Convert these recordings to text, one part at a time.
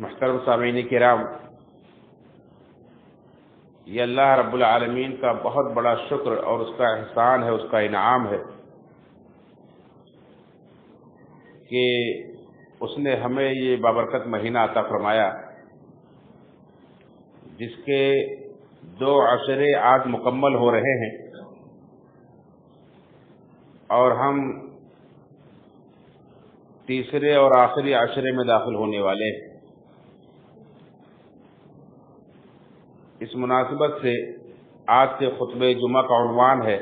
محترم سامعین کرام، یہ اللہ رب العالمین کا بہت بڑا شکر اور اس کا احسان ہے، اس کا انعام ہے کہ اس نے ہمیں یہ بابرکت مہینہ عطا فرمایا، جس کے 2 عشرے آج مکمل ہو رہے ہیں اور ہم تیسرے اور آخری عشرے میں داخل ہونے والے ہیں۔ اس مناسبت سے آج کے خطبہ جمعہ کا عنوان ہے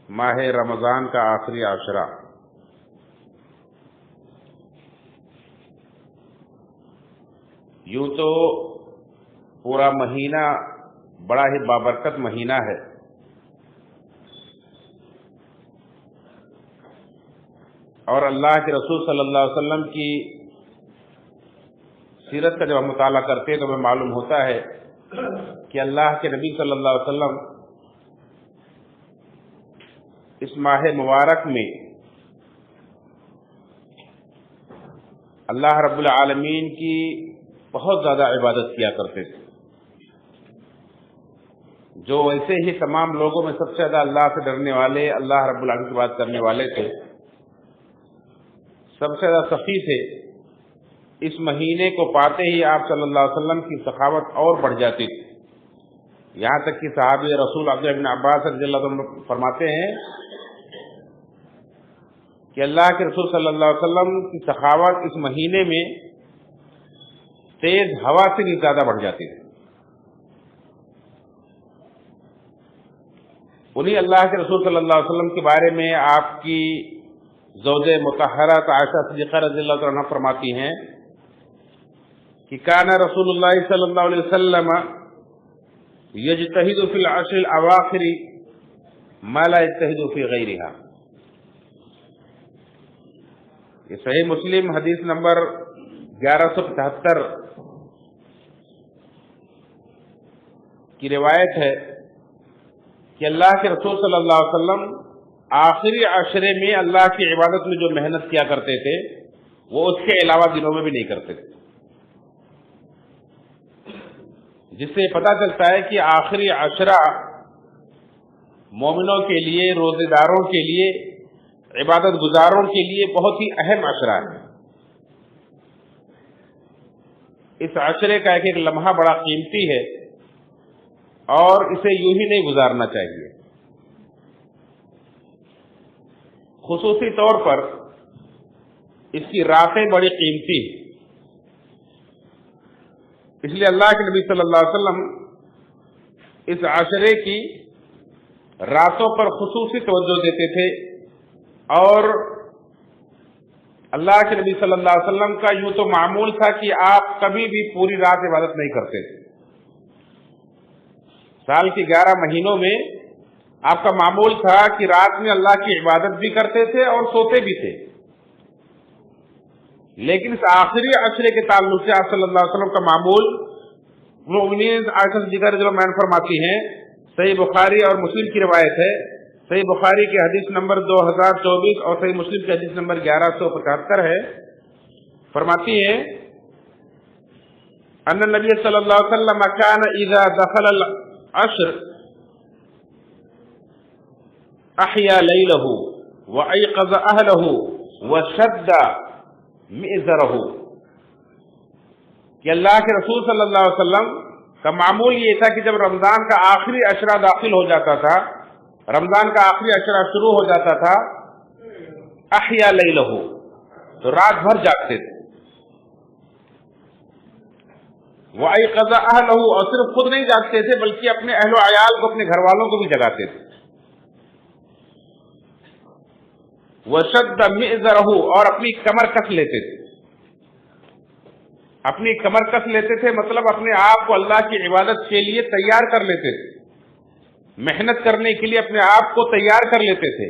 ماہ رمضان کا آخری عشرہ۔ یوں تو پورا مہینہ بڑا ہی بابرکت مہینہ ہے، اور اللہ کے رسول صلی اللہ علیہ وسلم کی سیرت کا جب ہم مطالعہ کرتے ہیں تو ہمیں معلوم ہوتا ہے کہ اللہ کے نبی صلی اللہ علیہ وسلم اس ماہ مبارک میں اللہ رب العالمین کی بہت زیادہ عبادت کیا کرتے تھے۔ جو ویسے ہی تمام لوگوں میں سب سے زیادہ اللہ سے ڈرنے والے، اللہ رب العالمین کی بات کرنے والے تھے، سب سے زیادہ سخی تھے، اس مہینے کو پاتے ہی آپ صلی اللہ علیہ وسلم کی سخاوت اور بڑھ جاتی تھی۔ یہاں تک کہ صحابی رسول عبداللہ بن عباس رضی اللہ عنہ فرماتے ہیں کہ اللہ کے رسول صلی اللہ علیہ وسلم کی سخاوت اس مہینے میں تیز ہوا سے بھی زیادہ بڑھ جاتی تھی۔ انہی اللہ کے رسول صلی اللہ علیہ وسلم کے بارے میں آپ کی زوج مطہرہ عائشہ صدیقہ رضی اللہ عنہا فرماتی ہیں کہ کان رسول اللہ صلی اللہ علیہ وسلم یجتہد فی العشر الاواخر ما لا یجتہد فی غیرہا۔ یہ صحیح مسلم حدیث نمبر 1175 کی روایت ہے کہ اللہ کے رسول صلی اللہ علیہ وسلم آخری عشرے میں اللہ کی عبادت میں جو محنت کیا کرتے تھے وہ اس کے علاوہ دنوں میں بھی نہیں کرتے تھے، جس سے پتہ چلتا ہے کہ آخری عشرہ مومنوں کے لیے، روزے داروں کے لیے، عبادت گزاروں کے لیے بہت ہی اہم عشرہ ہے۔ اس عشرے کا ایک ایک لمحہ بڑا قیمتی ہے اور اسے یوں ہی نہیں گزارنا چاہیے۔ خصوصی طور پر اس کی راتیں بڑی قیمتی ہیں، اس لیے اللہ کے نبی صلی اللہ علیہ وسلم اس عشرے کی راتوں پر خصوصی توجہ دیتے تھے، اور اللہ کے نبی صلی اللہ علیہ وسلم کا یوں تو معمول تھا کہ آپ کبھی بھی پوری رات عبادت نہیں کرتے تھے۔ سال کے 11 مہینوں میں آپ کا معمول تھا کہ رات میں اللہ کی عبادت بھی کرتے تھے اور سوتے بھی تھے، لیکن اس آخری عشرے کے تعلق سے آپ صلی اللہ علیہ وسلم کا معمول مومنین عائشہ صدیقہ رضی اللہ عنہا فرماتی ہیں، صحیح بخاری اور مسلم کی روایت ہے، صحیح بخاری کے حدیث نمبر 2024 اور صحیح مسلم کے حدیث نمبر 1175 ہے، فرماتی ہیں ان النبی صلی اللہ علیہ وسلم کان اذا دخل العشر احیا لیلہ وایقظ اہلہ وشد مئزرہ، کہ اللہ کے رسول صلی اللہ علیہ وسلم کا معمول یہ تھا کہ جب رمضان کا آخری عشرہ داخل ہو جاتا تھا، رمضان کا آخری عشرہ شروع ہو جاتا تھا، احیا لیلہ، تو رات بھر جاگتے تھے، وایقظ اہلہ، اور صرف خود نہیں جاگتے تھے بلکہ اپنے اہل و عیال کو، اپنے گھر والوں کو بھی جگاتے تھے، وشد مئزرہ، اور اپنی کمر کس لیتے تھے۔ اپنی کمر کس لیتے تھے مطلب اپنے آپ کو اللہ کی عبادت کے لیے تیار کر لیتے تھے، محنت کرنے کے لیے اپنے آپ کو تیار کر لیتے تھے۔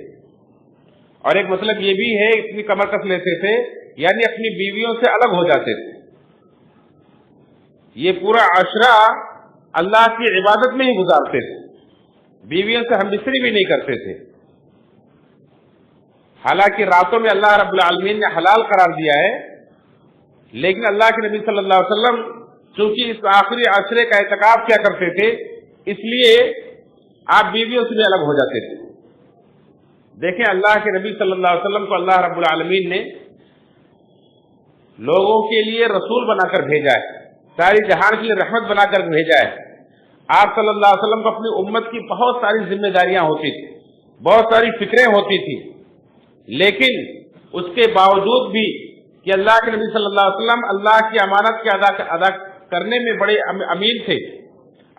اور ایک مطلب یہ بھی ہے اپنی کمر کس لیتے تھے یعنی اپنی بیویوں سے الگ ہو جاتے تھے۔ یہ پورا عشرہ اللہ کی عبادت میں ہی گزارتے تھے، بیویوں سے ہم بستری بھی نہیں کرتے تھے۔ حالانکہ راتوں میں اللہ رب العالمین نے حلال قرار دیا ہے لیکن اللہ کے نبی صلی اللہ علیہ وسلم چونکہ اس آخری عشرے کا اعتکاف کیا کرتے تھے، اس لیے آپ بیویوں سے بھی الگ ہو جاتے تھے۔ دیکھیں اللہ کے نبی صلی اللہ علیہ وسلم کو اللہ رب العالمین نے لوگوں کے لیے رسول بنا کر بھیجا ہے، ساری جہان کے لیے رحمت بنا کر بھیجا ہے۔ آپ صلی اللہ علیہ وسلم کو اپنی امت کی بہت ساری ذمہ داریاں ہوتی تھی، بہت ساری فکریں ہوتی تھی، لیکن اس کے باوجود بھی کہ اللہ کے نبی صلی اللہ علیہ وسلم اللہ کی امانت کے ادا کرنے میں بڑے امین تھے،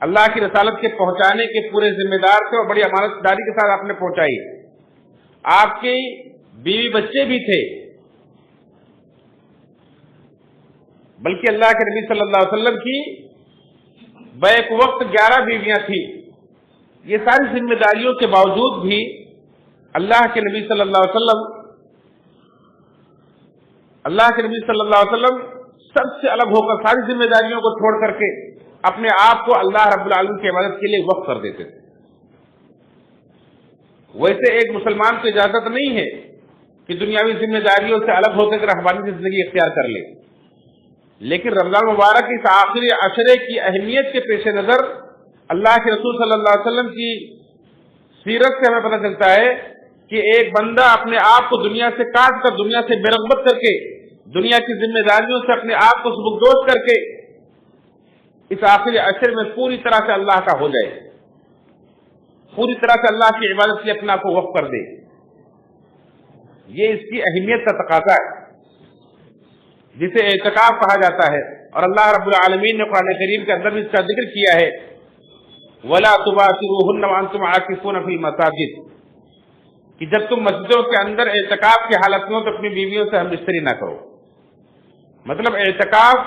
اللہ کی رسالت کے پہنچانے کے پورے ذمہ دار تھے اور بڑی امانت داری کے ساتھ آپ نے پہنچائی۔ آپ کی بیوی بچے بھی تھے، بلکہ اللہ کے نبی صلی اللہ علیہ وسلم کی بیک وقت 11 بیویاں تھیں۔ یہ ساری ذمہ داریوں کے باوجود بھی اللہ کے نبی صلی اللہ علیہ وسلم سب سے الگ ہو کر ساری ذمہ داریوں کو چھوڑ کر کے اپنے آپ کو اللہ رب العالمین کی عبادت کے لیے وقف کر دیتے تھے۔ ویسے ایک مسلمان کو اجازت نہیں ہے کہ دنیاوی ذمہ داریوں سے الگ ہو کر رہبانی زندگی اختیار کر لے، لیکن رمضان مبارک اس آخری عشرے کی اہمیت کے پیش نظر اللہ کے رسول صلی اللہ علیہ وسلم کی سیرت سے ہمیں پتہ چلتا ہے کہ ایک بندہ اپنے آپ کو دنیا سے کاٹ کر، دنیا سے بے رغبت کر کے، دنیا کی ذمہ داریوں سے اپنے آپ کو سبکدوش کر کے اس آخری عشرے میں پوری طرح سے اللہ کا ہو جائے، پوری طرح سے اللہ کی عبادت کے لیے اپنا کو وقف کر دے، یہ اس کی اہمیت کا تقاضا ہے جسے اعتکاف کہا جاتا ہے۔ اور اللہ رب العالمین نے قرآن کریم کے اندر بھی اس کا ذکر کیا ہے، وَلَا تُبَاشِرُوهُنَّ وَأَنْتُمْ عَاكِفُونَ فِي الْمَسَاجِدِ، کہ جب تم مسجدوں کے اندر اعتکاف کی حالت میں ہو تو اپنی بیویوں سے ہم بستری نہ کرو۔ مطلب اعتکاف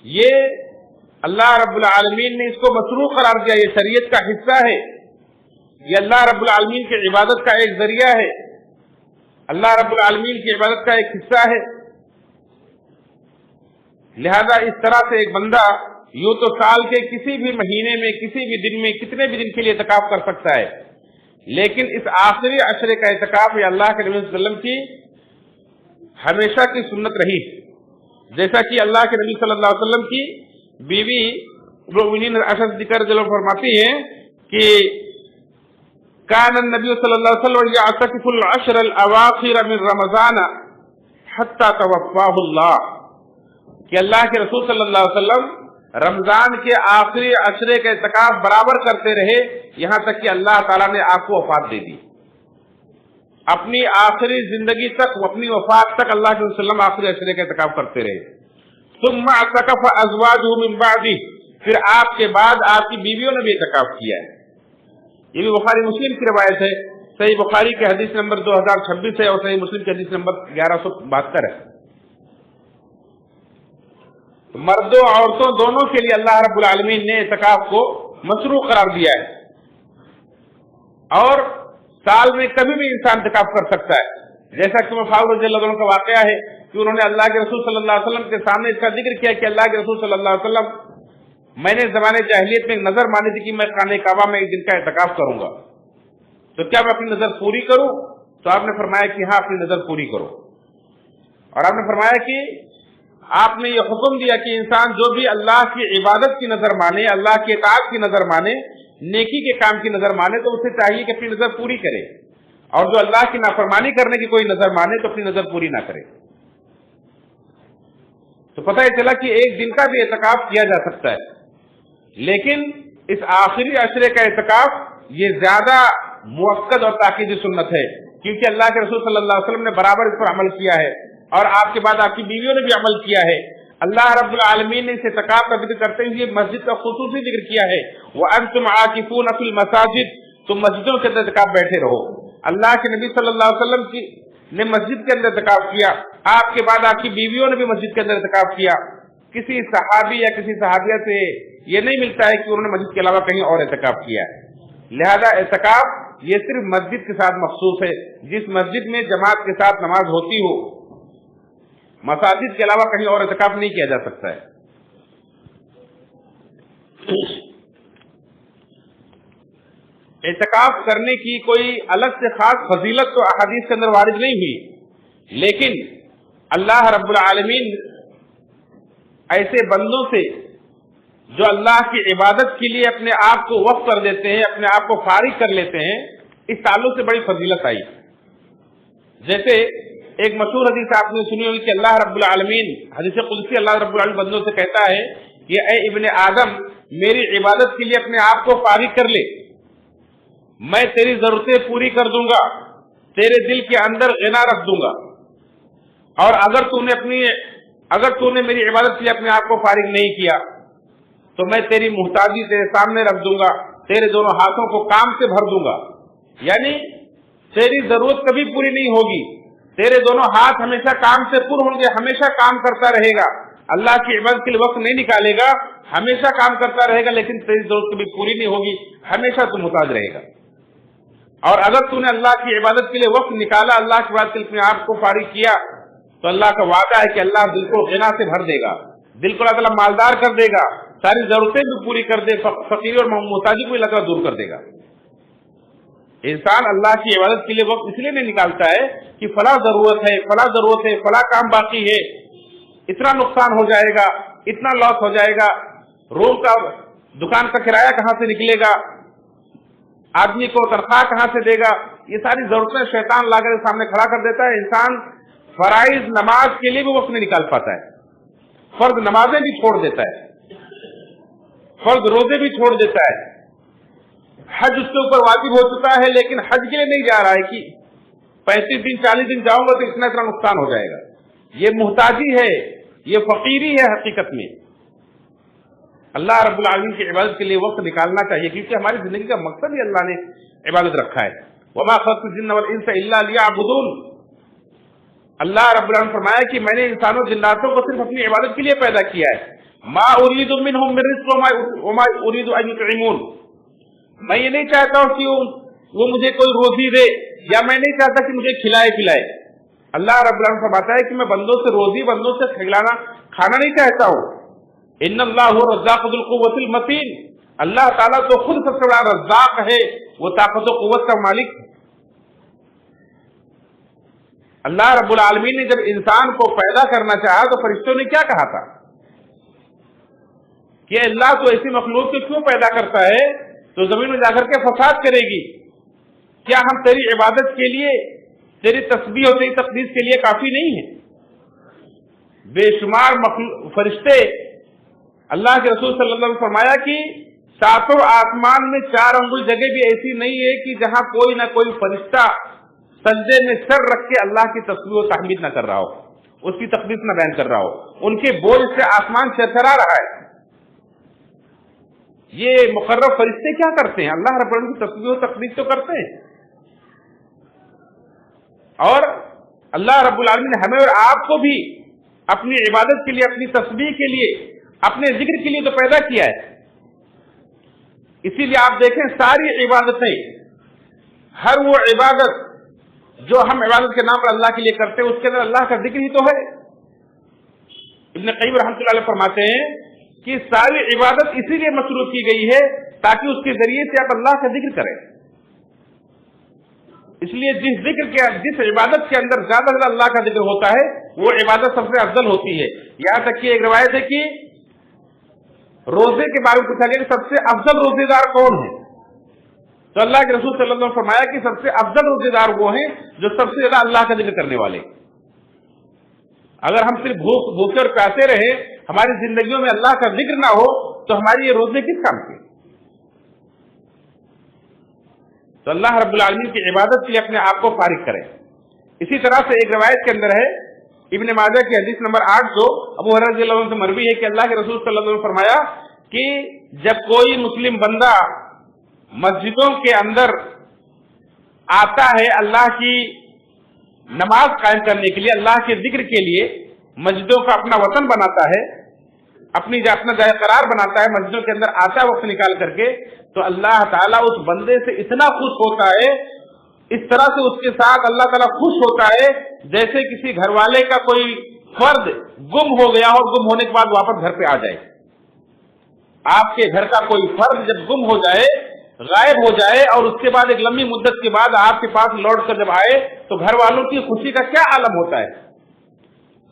یہ اللہ رب العالمین نے اس کو مشروع قرار دیا، یہ شریعت کا حصہ ہے، یہ اللہ رب العالمین کی عبادت کا ایک ذریعہ ہے، اللہ رب العالمین کی عبادت کا ایک حصہ ہے۔ لہذا اس طرح سے ایک بندہ یوں تو سال کے کسی بھی مہینے میں، کسی بھی دن میں، کتنے بھی دن کے لیے اعتکاف کر سکتا ہے، لیکن اس آخری عشرے کا اعتکاف یہ اللہ کے نبی صلی اللہ علیہ وسلم کی ہمیشہ کی سنت رہی، جیسا کہ اللہ کے نبی صلی اللہ علیہ وسلم کی بیوی مومنین عائشہ صدیقہ رضی اللہ عنہا فرماتی ہیں کہ کان النبی صلی اللہ علیہ وسلم یعتکف العشر الاواخر من رمضان حتی توفاہ اللہ، کہ اللہ کے رسول صلی اللہ علیہ وسلم رمضان کے آخری عشرے کا اعتکاف برابر کرتے رہے یہاں تک کہ اللہ تعالیٰ نے آپ کو وفات دے دی۔ اپنی آخری زندگی تک، اپنی وفات تک اللہ کے رسول وسلم آخری عشرے کا اعتکاف کرتے رہے۔ ثم اعتکف ازواجہ من بعدہ، پھر آپ کے بعد آپ کی بیویوں نے بھی اعتکاف کیا ہے۔ یہ بھی بخاری مسلم کی روایت ہے، صحیح بخاری کے حدیث نمبر 2026 ہے اور صحیح مسلم کے حدیث نمبر 1172 ہے۔ مردوں عورتوں دونوں کے لیے اللہ رب العالمین نے اعتکاف کو مشروع قرار دیا ہے، اور سال میں کبھی بھی انسان اعتکاف کر سکتا ہے، جیسا کہ فاروق رضی اللہ عنہ کا واقعہ ہے کہ انہوں نے اللہ کے رسول صلی اللہ علیہ وسلم کے سامنے اس کا ذکر کیا کہ اللہ کے رسول صلی اللہ علیہ وسلم، میں نے زمانے جاہلیت میں ایک نظر مانی تھی کہ میں خانہ کعبہ میں ایک دن کا اعتکاف کروں گا، تو کیا میں اپنی نظر پوری کروں؟ تو آپ نے فرمایا کہ ہاں، اپنی نظر پوری کرو، اور آپ نے فرمایا کہ آپ نے یہ حکم دیا کہ انسان جو بھی اللہ کی عبادت کی نظر مانے، اللہ کی اطاعت کی نظر مانے، نیکی کے کام کی نظر مانے، تو اسے چاہیے کہ اپنی نظر پوری کرے، اور جو اللہ کی نافرمانی کرنے کی کوئی نظر مانے تو اپنی نظر پوری نہ کرے۔ تو پتہ یہ چلا کہ ایک دن کا بھی اعتکاف کیا جا سکتا ہے، لیکن اس آخری عشرے کا اعتکاف یہ زیادہ مؤکد اور تاکیدی سنت ہے، کیونکہ اللہ کے رسول صلی اللہ علیہ وسلم نے برابر اس پر عمل کیا ہے، اور آپ کے بعد آپ کی بیویوں نے بھی عمل کیا ہے۔ اللہ رب العالمین نے اس اعتکاف کا ذکر کرتے ہوئے مسجد کا خصوصی ذکر کیا ہے، وَأَنْتُمْ عَاكِفُونَ فِي الْمَسَاجِدِ، تم مسجدوں کے اندر اعتکاف بیٹھے رہو۔ اللہ کے نبی صلی اللہ علیہ وسلم نے مسجد کے اندر اعتکاف کیا، آپ کے بعد آپ کی بیویوں نے بھی مسجد کے اندر اعتکاف کیا۔ کسی صحابی یا کسی صحابیہ سے یہ نہیں ملتا ہے کہ انہوں نے مسجد کے علاوہ کہیں اور اعتکاف کیا ہے۔ لہذا اعتکاف یہ صرف مسجد کے ساتھ مخصوص ہے، جس مسجد میں جماعت کے ساتھ نماز ہوتی ہو، مساجد کے علاوہ کہیں اور اعتکاف نہیں کیا جا سکتا ہے۔ اعتکاف کرنے کی کوئی الگ سے خاص فضیلت تو احادیث کے اندر وارد نہیں ہوئی، لیکن اللہ رب العالمین ایسے بندوں سے جو اللہ کی عبادت کے لیے اپنے آپ کو وقف کر دیتے ہیں، اپنے آپ کو فارغ کر لیتے ہیں، اس تعلق سے بڑی فضیلت آئی۔ جیسے ایک مشہور حدیث آپ نے سنی ہوگی کہ اللہ رب العالمین، حدیث قدسی، اللہ رب العالمین بندوں سے کہتا ہے کہ اے ابن آدم، میری عبادت کے لیے اپنے آپ کو فارغ کر لے، میں تیری ضرورتیں پوری کر دوں گا، تیرے دل کے اندر غنا رکھ دوں گا، اور اگر تو نے میری عبادت کے لیے اپنے آپ کو فارغ نہیں کیا تو میں تیری محتاجی تیرے سامنے رکھ دوں گا، تیرے دونوں ہاتھوں کو کام سے بھر دوں گا، یعنی تیری ضرورت کبھی پوری نہیں ہوگی، تیرے دونوں ہاتھ ہمیشہ کام سے پر ہوں گے، ہمیشہ کام کرتا رہے گا، اللہ کی عبادت کے لیے وقت نہیں نکالے گا، ہمیشہ کام کرتا رہے گا، لیکن تیری ضرورت کبھی پوری نہیں ہوگی، ہمیشہ تو محتاج رہے گا۔ اور اگر تو نے اللہ کی عبادت کے لیے وقت نکالا، اللہ کی عبادت کے لیے اپنے آپ کو فارغ کیا، تو اللہ کا وعدہ ہے کہ اللہ دل کو غنا سے بھر دے گا، دل کو اللہ تعالیٰ مالدار کر دے گا، ساری ضرورتیں بھی پوری کر دے، فقیری اور محتاجی کو اللہ تعالیٰ دور کر دے گا۔ انسان اللہ کی عبادت کے لیے وقت اس لیے نہیں نکالتا ہے کہ فلاں ضرورت ہے، فلاں کام باقی ہے، اتنا نقصان ہو جائے گا، اتنا لاس ہو جائے گا، روم کا دکان کا کرایہ کہاں سے نکلے گا، آدمی کو تنخواہ کہاں سے دے گا، یہ ساری ضرورتیں شیطان لا کر سامنے کھڑا کر دیتا ہے۔ انسان فرائض نماز کے لیے بھی وقت نہیں نکال پاتا ہے، فرض نمازیں بھی چھوڑ دیتا ہے، فرض روزے بھی چھوڑ دیتا ہے، حج اس کے اوپر واجب ہو چکا ہے لیکن حج کے لیے نہیں جا رہا ہے کہ 35 دن 40 دن جاؤں گا تو اتنا نقصان ہو جائے گا۔ یہ محتاجی ہے، یہ فقیری ہے حقیقت میں۔ اللہ رب العالمین کی عبادت کے لیے وقت نکالنا چاہیے، کیونکہ ہماری زندگی کا مقصد ہی اللہ نے عبادت رکھا ہے۔ وما خلقت الجن والانس الا ليعبدون، اللہ رب العالمین فرمایا کہ میں نے انسانوں جناتوں کو صرف اپنی عبادت کے لیے پیدا کیا ہے۔ ما اريد منهم من رزق وما اريد ان يطعمون، میں یہ نہیں چاہتا ہوں کہ وہ مجھے کوئی روزی دے، یا میں نہیں چاہتا کہ مجھے کھلائے پلائے۔ اللہ رب العالمین فرماتا ہے کہ میں بندوں سے روزی، بندوں سے کھانا نہیں چاہتا ہوں۔ ان اللہ هو الرزاق ذو القوة المتین، اللہ تعالیٰ تو خود سب سے بڑا رزاق ہے، وہ طاقت و قوت کا مالک۔ اللہ رب العالمین نے جب انسان کو پیدا کرنا چاہا تو فرشتوں نے کیا کہا تھا کہ اللہ تو ایسی مخلوق کو کیوں پیدا کرتا ہے تو زمین میں جا کر کے فساد کرے گی، کیا ہم تیری عبادت کے لیے، تیری تسبیح اور تیری تقدیس کے لیے کافی نہیں ہیں؟ بے شمار فرشتے، اللہ کے رسول صلی اللہ علیہ وسلم فرمایا کہ ساتوں آسمان میں 4 انگل جگہ بھی ایسی نہیں ہے کہ جہاں کوئی نہ کوئی فرشتہ سجدے میں سر رکھ کے اللہ کی تسبیح و تحمید نہ کر رہا ہو، اس کی تقدیس نہ بیان کر رہا ہو، ان کے بوجھ سے آسمان چرچرا رہا ہے۔ یہ مقرب فرشتے کیا کرتے ہیں؟ اللہ رب العالمین کی تسبیح و تقدیس تو کرتے ہیں، اور اللہ رب العالمین نے ہمیں اور آپ کو بھی اپنی عبادت کے لیے، اپنی تسبیح کے لیے، اپنے ذکر کے لیے تو پیدا کیا ہے۔ اسی لیے آپ دیکھیں ساری عبادتیں، ہر وہ عبادت جو ہم عبادت کے نام پر اللہ کے لیے کرتے ہیں، اس کے اندر اللہ کا ذکر ہی تو ہے۔ ابن قیم رحمۃ اللہ علیہ فرماتے ہیں کہ ساری عبادت اسی لیے مشروع کی گئی ہے تاکہ اس کے ذریعے سے آپ اللہ کا ذکر کریں۔ اس لیے جس عبادت کے اندر زیادہ سے زیادہ اللہ کا ذکر ہوتا ہے وہ عبادت سب سے افضل ہوتی ہے۔ یہاں تک کہ ایک روایت ہے کہ روزے کے بارے میں پوچھا گیا کہ سب سے افضل روزے دار کون ہے، تو اللہ کے رسول صلی اللہ علیہ وسلم نے فرمایا کہ سب سے افضل روزے دار وہ ہیں جو سب سے زیادہ اللہ کا ذکر کرنے والے۔ اگر ہم صرف بھوکے اور پیاسے رہے، ہماری زندگیوں میں اللہ کا ذکر نہ ہو تو ہماری یہ روزے کس کام کے؟ تو اللہ رب العالمین کی عبادت کے لیے اپنے آپ کو فارغ کریں۔ اسی طرح سے ایک روایت کے اندر ہے، ابن ماجہ کی حدیث نمبر 800، ابو ہریرہ رضی اللہ عنہ سے مروی ہے کہ اللہ کے رسول صلی اللہ علیہ وسلم نے فرمایا کہ جب کوئی مسلم بندہ مسجدوں کے اندر آتا ہے اللہ کی نماز قائم کرنے کے لیے، اللہ کے ذکر کے لیے، مسجدوں کا اپنا وطن بناتا ہے، اپنا جائے قرار بناتا ہے، مسجدوں کے اندر آتا ہے وقت نکال کر کے، تو اللہ تعالیٰ اس بندے سے اتنا خوش ہوتا ہے، اس طرح سے اس کے ساتھ اللہ تعالیٰ خوش ہوتا ہے جیسے کسی گھر والے کا کوئی فرد گم ہو گیا اور گم ہونے کے بعد واپس گھر پہ آ جائے۔ آپ کے گھر کا کوئی فرد جب گم ہو جائے، غائب ہو جائے، اور اس کے بعد ایک لمبی مدت کے بعد آپ کے پاس لوٹ کر جب آئے تو گھر والوں کی خوشی کا کیا عالم ہوتا ہے۔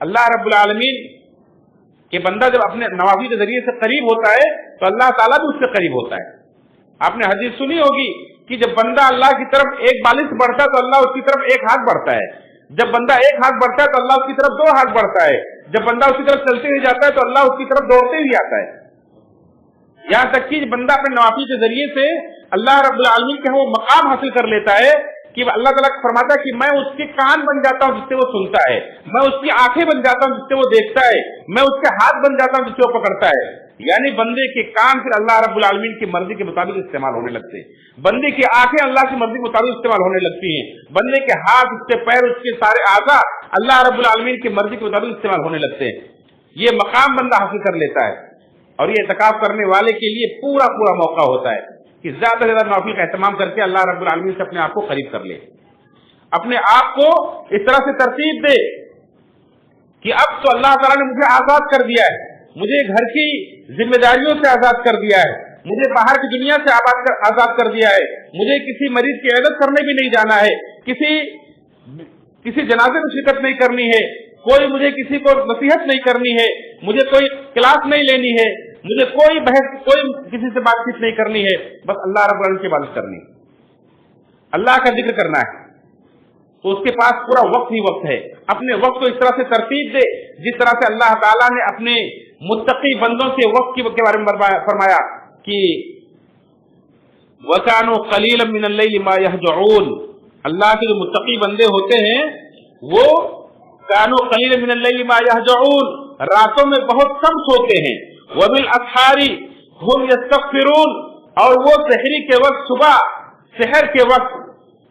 اللہ رب العالمین کہ بندہ جب اپنے نوافل کے ذریعے سے قریب ہوتا ہے تو اللہ تعالیٰ بھی اس سے قریب ہوتا ہے. آپ نے حدیث سنی ہوگی کہ جب بندہ اللہ کی طرف ایک بالش بڑھتا ہے تو اللہ اس کی طرف ایک ہاتھ بڑھتا ہے. جب بندہ ایک ہاتھ بڑھتا ہے تو اللہ اس کی طرف 2 ہاتھ بڑھتا ہے. جب بندہ اس کی طرف چلتے ہوئے جاتا ہے تو اللہ اس کی طرف دوڑتے ہوئے آتا ہے. یہاں تک کہ بندہ اپنے نوافل کے ذریعے سے اللہ رب العالمین کے وہ مقام حاصل کر لیتا ہے کہ اللہ تعالیٰ فرماتا ہے کہ میں اس کے کان بن جاتا ہوں جس سے وہ سنتا ہے, میں اس کی آنکھیں بن جاتا ہوں جس سے وہ دیکھتا ہے, میں اس کے ہاتھ بن جاتا ہوں جس سے وہ پکڑتا ہے. یعنی بندے کے کان پھر اللہ رب العالمین کی مرضی کے مطابق استعمال ہونے لگتے ہیں, بندے کی آنکھیں اللہ کی مرضی کے مطابق استعمال ہونے لگتی ہیں, بندے کے ہاتھ, اس کے پیر, اس کے سارے اعضاء اللہ رب العالمین کی مرضی کے مطابق استعمال ہونے لگتے ہیں. یہ مقام بندہ حاصل کر لیتا ہے اور یہ اعتکاف کرنے والے کے لیے پورا موقع ہوتا ہے کہ زیادہ سے زیادہ نوافل کا اہتمام کر کے اللہ رب العالمین سے اپنے آپ کو قریب کر لے, اپنے آپ کو اس طرح سے ترتیب دے کہ اب تو اللہ تعالیٰ نے مجھے آزاد کر دیا ہے, مجھے گھر کی ذمہ داریوں سے آزاد کر دیا ہے, مجھے باہر کی دنیا سے آزاد کر دیا ہے, مجھے کسی مریض کی عیادت کرنے بھی نہیں جانا ہے, کسی جنازے میں شرکت نہیں کرنی ہے, کوئی مجھے کسی کو نصیحت نہیں کرنی ہے, مجھے کوئی کلاس نہیں لینی ہے, مجھے کوئی بحث, کوئی کسی سے بات چیت نہیں کرنی ہے, بس اللہ رب العالمین کی عبادت کرنی, اللہ کا ذکر کرنا ہے. تو اس کے پاس پورا وقت ہی وقت ہے. اپنے وقت کو اس طرح سے ترتیب دے جس طرح سے اللہ تعالیٰ نے اپنے متقی بندوں سے وقت کے بارے میں فرمایا کہ وَكَانُوا قَلِيلًا مِنَ اللَّيْلِ مَا يَهْجَعُونَ. اللہ کے جو متقی بندے ہوتے ہیں وہ كَانُوا قَلِيلًا مِنَ اللَّيْلِ مَا يَهْجَعُونَ, راتوں میں بہت کم سوتے ہیں. وَبِالْأَسْحَارِ هُمْ يَسْتَغْفِرُونَ, اور وہ سحری کے وقت, صبح سحر کے وقت,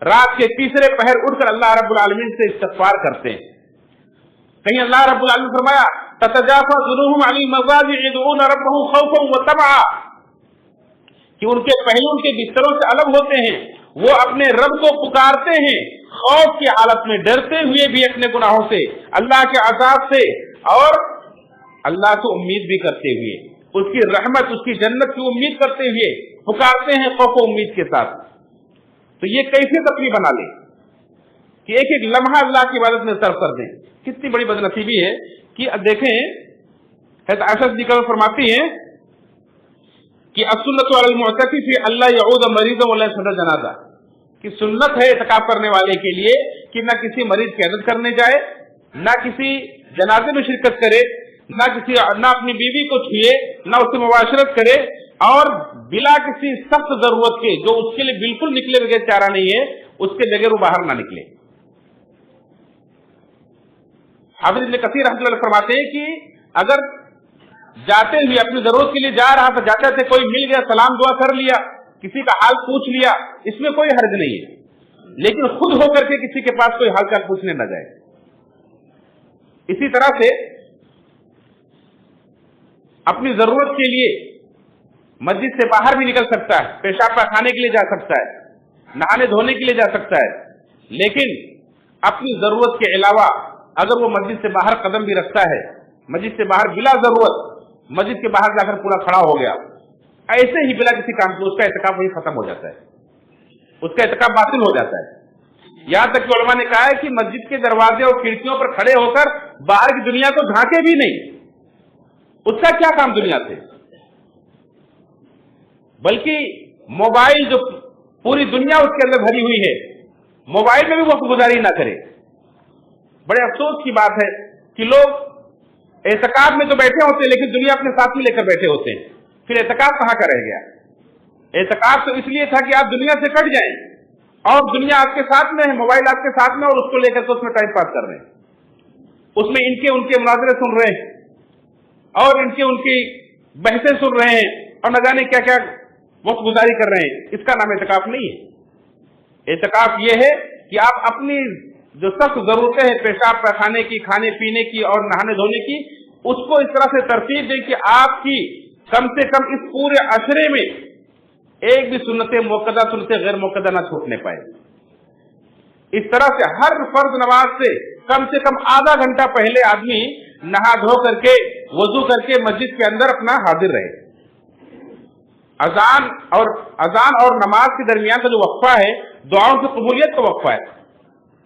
رات کے تیسرے پہر اٹھ کر اللہ رب العالمین سے استغفار کرتے ہیں. کہیں اللہ رب العالمین فرمایا تتجافى جنوبهم عن المضاجع يدعون ربهم خوفا وطمعا, کہ ان کے پہلو ان کے بستروں سے الگ ہوتے ہیں, وہ اپنے رب کو پکارتے ہیں خوف کی حالت میں, ڈرتے ہوئے بھی اپنے گناہوں سے, اللہ کے عذاب سے, اور اللہ سے امید بھی کرتے ہوئے, اس کی رحمت, اس کی جنت کی امید کرتے ہوئے پکارتے ہیں خوف و امید کے ساتھ. تو یہ کیفیت اپنی بنا لیں کہ ایک ایک لمحہ اللہ کی عبادت میں صرف کر دیں. کتنی بڑی بدنصیبی ہے کہ اب دیکھیں حضرت عائشہ صدیقہ فرماتی ہیں کہ السنۃ علی المعتکف اللہ یعود مریضا ولا یشهد جنازہ, کہ سنت ہے اعتکاف کرنے والے کے لیے کہ نہ کسی مریض کی عیادت کرنے جائے, نہ کسی جنازے میں شرکت کرے, نہ اپنی بیوی کو چھوئے, نہ اس سے مباشرت کرے, اور بلا کسی سخت ضرورت کے, جو اس کے لیے بالکل نکلے بغیر چارہ نہیں ہے, اس کے بغیر وہ باہر نہ نکلے. حافظ ابن کثیر رحمۃ اللہ فرماتے ہیں کہ اگر جاتے ہوئے اپنی ضرورت کے لیے جا رہا تھا, جاتے تھے کوئی مل گیا, سلام دعا کر لیا, کسی کا حال پوچھ لیا, اس میں کوئی حرج نہیں ہے, لیکن خود ہو کر کے کسی کے پاس کوئی حال چال پوچھنے نہ جائے. اسی طرح سے اپنی ضرورت کے لیے مسجد سے باہر بھی نکل سکتا ہے, پیشاب پاخانے کے لیے جا سکتا ہے, نہانے دھونے کے لیے جا سکتا ہے, لیکن اپنی ضرورت کے علاوہ اگر وہ مسجد سے باہر قدم بھی رکھتا ہے, مسجد سے باہر بلا ضرورت مسجد کے باہر جا کر پورا کھڑا ہو گیا, ایسے ہی بلا کسی کام سے, اس کا اعتکاف وہی ختم ہو جاتا ہے, اس کا اعتکاف باطل ہو جاتا ہے. یہاں تک کہ علماء نے کہا ہے کہ مسجد کے دروازے اور کھڑکیوں پر کھڑے ہو کر باہر کی دنیا کو جھانکے بھی نہیں, اس کا کیا کام دنیا سے, بلکہ موبائل جو پوری دنیا اس کے اندر بھری ہوئی ہے, موبائل میں بھی وقت گزاری نہ کرے. بڑے افسوس کی بات ہے کہ لوگ اعتکاف میں تو بیٹھے ہوتے ہیں لیکن دنیا اپنے ساتھ ہی لے کر بیٹھے ہوتے ہیں, پھر اعتکاف کہاں کا رہ گیا. اعتکاف تو اس لیے تھا کہ آپ دنیا سے کٹ جائیں, اور دنیا آپ کے ساتھ میں ہے, موبائل آپ کے ساتھ میں, اور اس کو لے کر کے اس میں ٹائم پاس کر رہے ہیں, اس میں ان کے مناظرے سن رہے ہیں, اور ان کی بحثیں سن رہے ہیں, اور نہ جانے کیا کیا وقت گزاری کر رہے ہیں. اس کا نام اعتکاف نہیں ہے. اعتکاف یہ ہے کہ آپ اپنی جو سخت ضرورتیں ہیں, پیشاب پاخانے کی, کھانے پینے کی اور نہانے دھونے کی, اس کو اس طرح سے ترتیب دیں کہ آپ کی کم سے کم اس پورے عشرے میں ایک بھی سنت موقدہ, سنت غیر موقدہ نہ چھوٹنے پائے. اس طرح سے ہر فرض نماز سے کم آدھا گھنٹہ پہلے آدمی نہا دھو کر کے, وضو کر کے مسجد کے اندر اپنا حاضر رہے. اذان اور نماز کے درمیان کا جو وقفہ ہے دعاؤں کی قبولیت کا وقفہ ہے,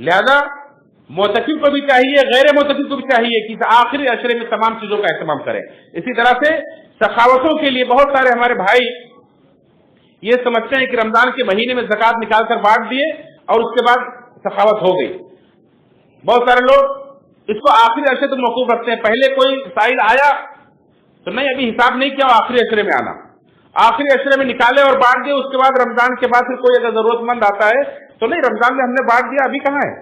لہذا معتکف کو بھی چاہیے, غیر معتکف کو بھی چاہیے کہ آخری عشرے میں تمام چیزوں کا اہتمام کریں. اسی طرح سے سخاوتوں کے لیے بہت سارے ہمارے بھائی یہ سمجھتے ہیں کہ رمضان کے مہینے میں زکات نکال کر بانٹ دیے اور اس کے بعد سخاوت ہو گئی. بہت سارے لوگ اس کو آخری عشرے تک موقوف رکھتے ہیں. پہلے کوئی سائل آیا تو نہیں, ابھی حساب نہیں کیا آخری عشرے میں آنا, آخری عشرے میں نکالے اور بانٹ دیے. اس کے بعد رمضان کے بعد پھر کوئی اگر ضرورت مند آتا ہے تو نہیں, رمضان میں ہم نے بانٹ دیا, ابھی کہاں ہے.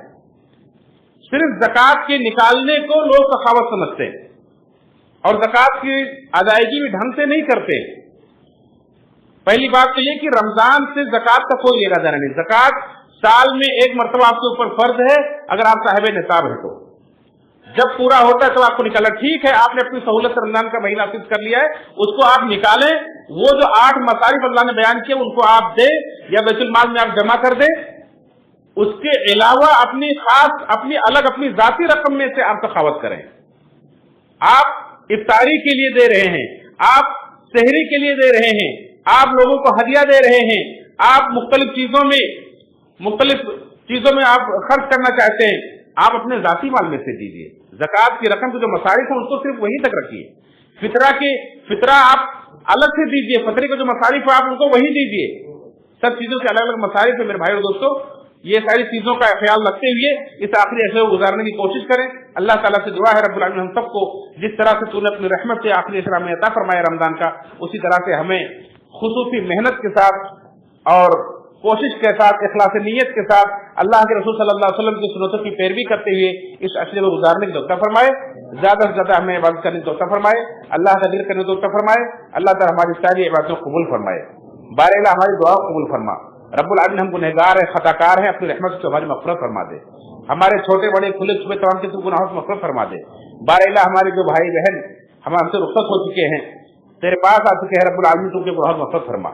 صرف زکات کے نکالنے کو لوگ سخاوت سمجھتے ہیں اور زکات کی ادائیگی بھی ڈھنگ سے نہیں کرتے. پہلی بات تو یہ کہ رمضان سے زکات کا کوئی لینا دینا نہیں. زکات سال میں ایک مرتبہ آپ کے اوپر فرض ہے اگر آپ صاحب نصاب ہے تو. جب پورا ہوتا ہے تو آپ کو نکالنا. ٹھیک ہے آپ نے اپنی سہولت سے رمضان کا مہینہ فکس کر لیا ہے, اس کو آپ نکالیں. وہ جو 8 مصارف اللہ نے بیان کیے ان کو آپ دیں یا بیت المال میں آپ جمع کر دیں. اس کے علاوہ اپنی خاص اپنی الگ اپنی ذاتی رقم میں سے آپ سخاوت کریں. آپ افطاری کے لیے دے رہے ہیں, آپ سحری کے لیے دے رہے ہیں, آپ لوگوں کو ہدیہ دے رہے ہیں, آپ مختلف چیزوں میں آپ خرچ کرنا چاہتے ہیں, آپ اپنے ذاتی مال میں سے دیجیے. زکات کی رقم کے جو مصارف ہیں اس کو صرف وہیں تک رکھیے. فطرہ آپ الگ سے دیجیے, فطرے کے جو مصارف ہیں آپ ان کو وہی دیجیے. سب چیزوں کے الگ الگ مصارف ہیں میرے بھائی اور دوستوں. یہ ساری چیزوں کا خیال رکھتے ہوئے اس آخری عشرے کو گزارنے کی کوشش کریں. اللہ تعالیٰ سے دعا ہے رب العالمین ہم سب کو جس طرح سے تو نے اپنی رحمت سے آخری عشرہ میں عطا فرمایا رمضان کا, اسی طرح سے ہمیں خصوصی محنت کے ساتھ اور کوشش کے ساتھ اخلاص نیت کے ساتھ اللہ کے رسول صلی اللہ علیہ وسلم کی سنتوں کی پیروی کرتے ہوئے اس عشرے کو گزارنے کی توفیق فرمائے. زیادہ سے زیادہ ہمیں عبادت کرنے کی توفیق فرمائے, اللہ کا ذکر کرنے کی توفیق فرمائے. اللہ تعالیٰ ہماری ساری عبادتوں کو قبول فرمائے. بارئلہ ہماری دعا قبول فرما. رب العالمین ہم گنہگار ہیں, خطا کار ہیں, اپنی رحمت سے ہماری مغفرت فرما دے. ہمارے چھوٹے بڑے کھلے چھپے تمام کے گناہوں سے مغفرت فرما دے. بارئلہ ہمارے جو بھائی بہن ہم سے رخصت ہو چکے ہیں, تیرے پاس آ چکے ہیں, رب العالمین تو ان کے گناہوں سے مغفرت فرما,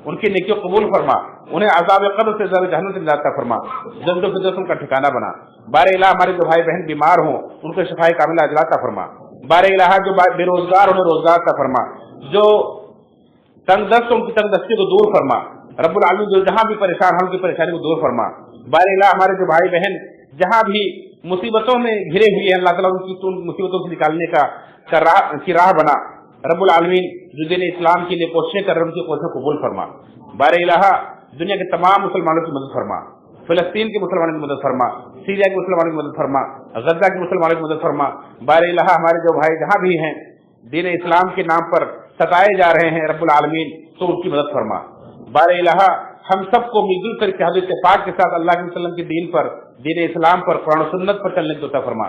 ان کی نیکیوں قبول فرما, انہیں عذاب قبر سے جہنم سے نجات فرما, جنت الفردوس ان کا ٹھکانہ بنا. بارئلہ ہمارے جو بھائی بہن بیمار ہوں ان کو شفائے کاملہ عاجلہ عطا فرما. بارئلہ جو بے روزگار انہیں روزگار عطا فرما, جو تنگ دست ان کی تنگ دستی کو دور فرما. رب العالمین جو جہاں بھی پریشان ہیں ان کی پریشانی کو دور فرما. بارئلہ ہمارے جو بھائی بہن جہاں بھی مصیبتوں میں گھرے ہوئے ہیں اللہ تعالیٰ ان کی مصیبتوں سے نکالنے کی راہ بنا. رب العالمین جو دین اسلام کے لیے کوششیں کر رہے ہیں ان کی کوششیں قبول فرما. بارئلہ دنیا کے تمام مسلمانوں کی مدد فرما, فلسطین کے مسلمانوں کی مدد فرما, سیریا کے مسلمانوں کی مدد فرما, غزہ کے مسلمانوں کی مدد فرما. بارئلہ ہمارے جو بھائی جہاں بھی ہیں دین اسلام کے نام پر ستائے جا رہے ہیں رب العالمین تو ان کی مدد فرما. بارئلہ ہم سب کو مل جل کر اتحاد اتفاق کے ساتھ اللہ کے وسلم کے دین پر, دین اسلام پر, قرآن و سنت پر چلنے کی عطا فرما.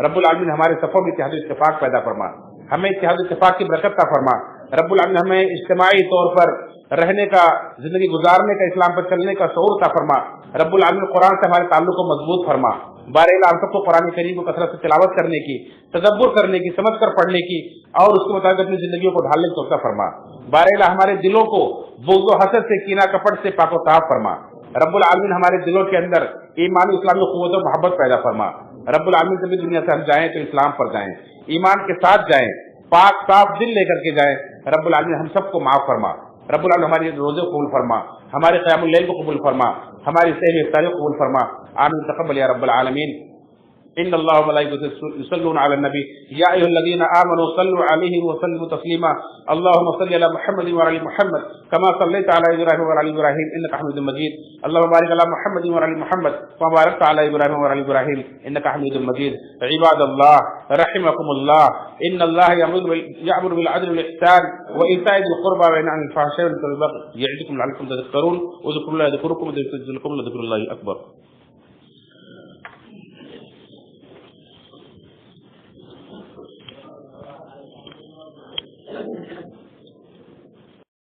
رب العالمین ہمارے صفوں میں اتحاد اتفاق پیدا فرما, ہمیں اتحاد اتفاق کی برکت عطا فرما. رب العالمین ہمیں اجتماعی طور پر رہنے کا, زندگی گزارنے کا, اسلام پر چلنے کا شعور عطا فرما. رب العالمین قرآن سے ہمارے تعلق کو مضبوط فرما. بارئلہ ہم سب کو قرآن کریم کو کثرت سے تلاوت کرنے کی, تدبر کرنے کی, سمجھ کر پڑھنے کی اور اس کے مطابق اپنی زندگیوں کو ڈھالنے کی توفیق فرما. بارئلہ ہمارے دلوں کو بغض و حسد سے, کینہ کپٹ سے پاک و صاف فرما. رب العالمین ہمارے دلوں کے اندر ایمانی اسلامی قوت و محبت پیدا فرما. رب العالمین سے بھی دنیا سے ہم جائیں تو اسلام پر جائیں, ایمان کے ساتھ جائیں, پاک صاف دل لے کر کے جائیں. رب العالمین ہم سب کو معاف فرما. رب العالمین ہماری روزے قبول فرما, ہمارے قیام اللیل کو قبول فرما, ہماری سحری افطاری کو قبول فرما. آمین تقبل یا رب العالمین. ان اللہ وملائکته یصلون علی النبی یا ایھا الذین آمنوا صلوا علیہ وسلموا تسلیما. اللهم صل علی محمد وعلی محمد كما صلیت علی ابراہیم وعلی ابراہیم انک حمید مجید. اللهم بارک علی محمد وعلی محمد كما بارکت علی ابراہیم وعلی ابراہیم انک حمید مجید. عباد اللہ رحمکم اللہ ان اللہ یأمر بالعدل والإحسان وإیتاء ذی القربى وینہی عن الفحشاء والمنکر والبغی یعظکم لعلکم تذکرون. اذکروا اللہ یذکرکم ولذکر اللہ اکبر.